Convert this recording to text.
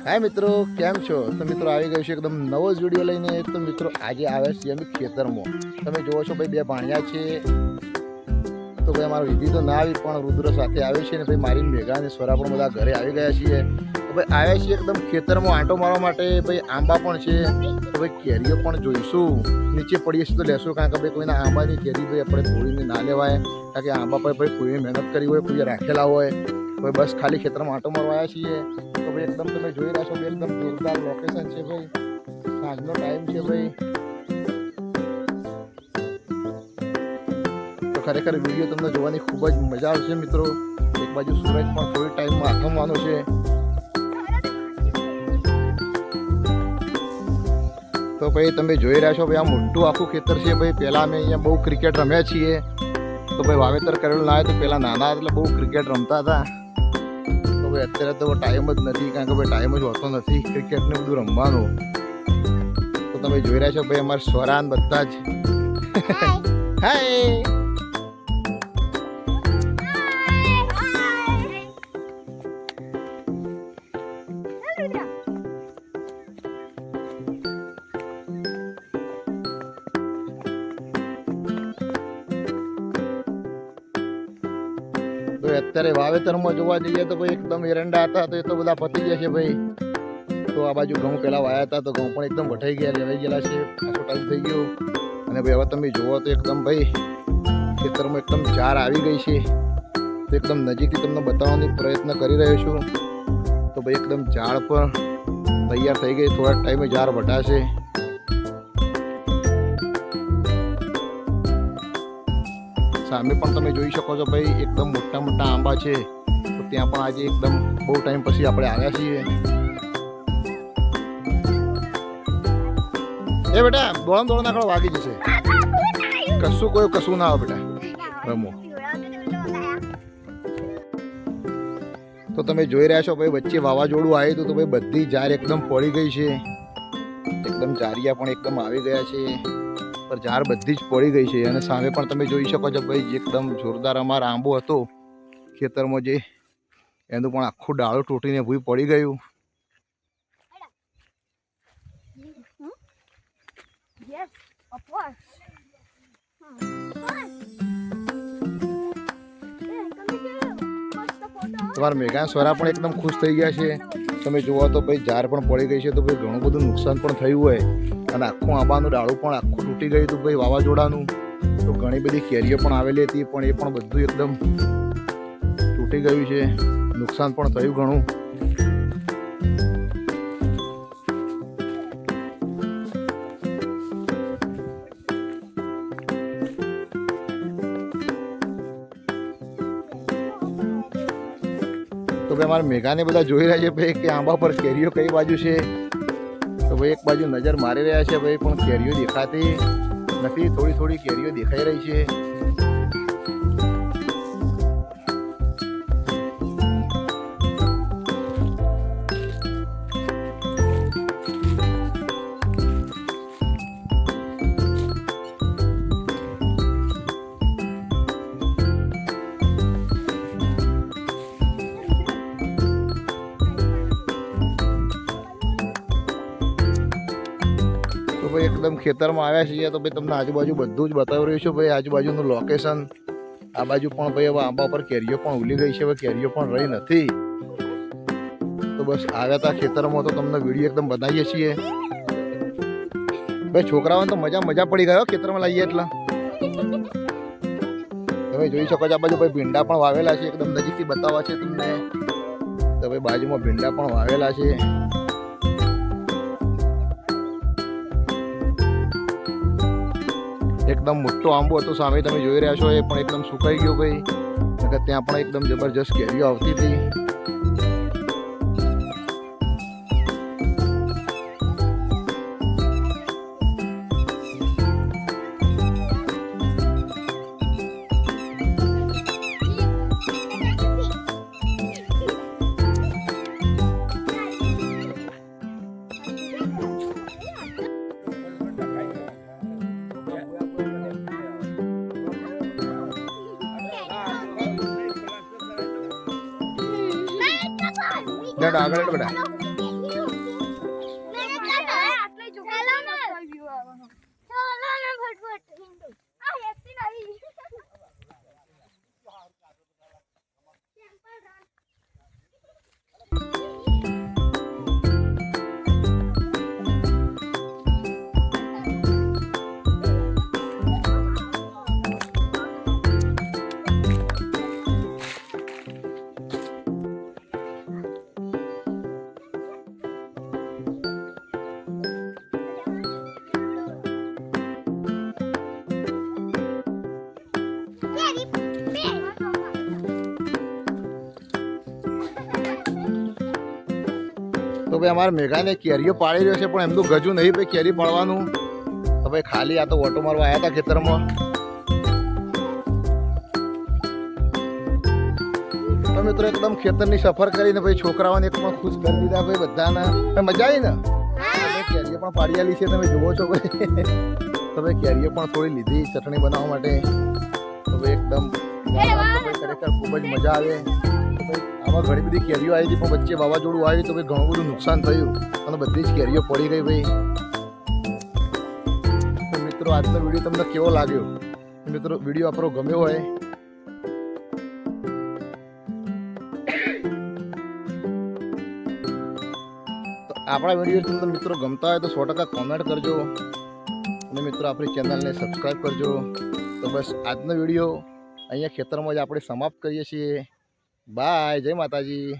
हाय मित्रों, केम छो? तो मित्रों આવી ગયો છે એકદમ નવો જ વિડિયો લઈને। તો મિત્રો આજે આવે છે અમે ખેતરમાં। તમે જોવો છો ભાઈ, બે ભાણિયા છે। તો ભાઈ અમારો વિધિ તો ના આવી, પણ રુદ્ર સાથે આવે છે ને ભાઈ મારી મેઘા અને સ્વરા પણ બધા ઘરે આવી ગયા છીએ। તો ભાઈ આવ્યા છીએ એકદમ ખેતરમાં આંટો મારવા માટે। ભાઈ આંબા પણ છે, તો ભાઈ કેરીઓ પણ જોઈશું। નીચે પડીએ છીએ તો લેશું, કારણ કે ભાઈ કોઈના આંબાની કેરી ભાઈ આપણે તોડીને ના લેવાય, કારણ કે આંબા પર ભાઈ કોઈએ મહેનત કરી હોય, કોઈએ રાખેલા હોય। तो बस खाली खेतर में आटो मारवाया छे। तो भाई एकदम तमे जोई रह्या छो, एकदम जोरदार लोकेशन छे भाई। सांजनो टाइम छे भाई। तो खरेखर वीडियो तमने जोवानी खूब ज मजा आवशे मित्रों। एक बाजू सूरज पण थोड़ी टाइम में आथमवानो छे। तो भाई तमे जोई रह्या छो भाई, आ मोटुं आखुं खेतर छे भाई। पहेला अमे अहींया बहु क्रिकेट रम्या छीए। तो भाई वावेतर करेलुं ना, तो पहेला नाना એટલે बहु क्रिकेट रमता था। અત્યારે તો ટાઈમ જ નથી, કારણ કે ભાઈ ટાઈમ જ હોતો નથી ક્રિકેટ ને બધું રમવાનું। તો તમે જોઈ રહ્યા છો ભાઈ અમારા સ્વરાન બધા જ હાય। तो અત્યારે વાવેતરમાં જોવા જઈએ તો ભાઈ એકદમ એરંડા હતા, તો એ તો બધા પતી ગયા છે ભાઈ। તો આ બાજુ ઘઉં પહેલા વાયા હતા, તો ઘઉં પણ એકદમ વટાઈ ગયા, લેવાઈ ગયેલા છે, આખો ટાઈમ થઈ ગયો। અને ભાઈ હવે તમે જુઓ તો એકદમ ભાઈ ખેતરમાં એકદમ ઝાર આવી ગઈ છે। તો એકદમ નજીકથી તમને બતાવવાનો પ્રયત્ન કરી રહ્યો છું। તો ભાઈ એકદમ ઝાડ પણ તૈયાર થઈ ગઈ, થોડા ટાઈમે ઝાર વટાશે। सामे पण तमे जोई शको छो भाई, एकदम मोटा मोटा आंबा छे। तो त्यां पण आज एकदम बहु टाइम पछी आपणे आव्या छीए। ए बेटा दोड़म दोड़ नाखो, वागी जशे। कशुं कोई कशुं ना आवे बेटा, रमो। तो तमे जोई रह्या छो भाई, वच्चे वावाजोडुं आव्युं तो भाई बधी जार एकदम पड़ी गई छे। एकदम जारिया पण एकदम आवी गया छे, पर जार बधी ज पड़ी गई है। और सामे पण तमे जोई शको छो भाई, एकदम जोरदार अमार आंबो हतो खेतर में, जे एनु पण आखुं डाळुं तूटीने भूई पड़ी गयुं। તમારા મેઘા સ્વરા પણ एकदम खुश થઈ ગયા છે। તમે જોવો તો ભાઈ ઝાર પણ પડી ગઈ છે, તો ભાઈ ઘણું બધું નુકસાન પણ થયું હોય। અને આખું આંબાનું ડાળું પણ આખું તૂટી ગયું હતું ભાઈ વાવાઝોડાનું। તો ઘણી બધી કેરીઓ પણ આવેલી હતી, પણ એ પણ બધું એકદમ તૂટી ગયું છે, નુકસાન પણ થયું ઘણું। तो भाई हमारे मेघा ने बधा जोई रह्या छे भाई कि आंबा पर केरीओ कई बाजू छे। तो भाई एक बाजू नजर मारी रह्या छे भाई, पण केरीओ देखाती नथी। थोड़ी थोड़ी केरीओ देखाई रही छे। भाई एकदम खेतर में आया छे। तो भाई तमने आजूबाजू बधुं ज बतावी रह्यो छुं भाई, आजूबाजूनुं लोकेशन। आ बाजू पण भाई हवे आंबा पर केरीओ पण उली गई छे, हवे केरीओ पण रही नथी। तो बस आव्या ता खेतर में, तो तमने विडियो एकदम बनावीए छीए भाई। छोकराओने तो मजा मजा पड़ी गयो खेतर में लावीए एटले। तमे जोई शको छो आ बाजू भाई भींडा पण वावेला छे, एकदम नजीकथी बताववा छे तमने। तो भाई बाजूमां भींडा पण वावेला छे। एकदम मोटो आंबो हतो, सामे तमे जोई रह्या छो, ए पण एकदम सुकाई गयो भाई। नकर त्यां पण एकदम जबरदस्त केरीओ आवती थी। આગળ બેટા તો ભાઈ અમારા મેઘાને કેરીઓ પાડી રહ્યો છે, પણ એમનું ગજુ નહીં ભાઈ કેરી પાડવાનું. તો ભાઈ ખાલી આ તો ઓટો મારવા આવ્યા હતા ખેતરમાં. તો મિત્રો એકદમ ખેતરની સફર કરીને ભાઈ છોકરાઓને એક પણ ખુશ કરી દીધા ભાઈ બધાને. મજા આવી ને? કેરીઓ પણ પાડી આલી છે, તમે જુઓ છો ભાઈ. તો ભાઈ કેરીઓ પણ થોડી લીધી ચટણી બનાવવા માટે. તો ભાઈ એકદમ ખરેખર ખૂબ જ મજા આવે. આમાં ઘણી બધી કેરીઓ આવી હતી, પણ વચ્ચે વાવાઝોડું આવ્યું તો ભાઈ ઘણું બધું નુકસાન થયું અને બધી જ કેરીઓ પડી ગઈ ભાઈ. તો મિત્રો આજનો વિડીયો તમને કેવો લાગ્યો? મિત્રો વિડીયો આપણો ગમ્યો હોય તો આપણા વિડીયો તમને મિત્રો ગમતા હોય તો 100% કોમેન્ટ કરજો અને મિત્રો આપણી ચેનલને સબસ્ક્રાઈબ કરજો. તો બસ આજનો વિડીયો અહીંયા ખેતરમાં જ આપણે સમાપ્ત કરીએ છીએ. બાય, જય માતાજી.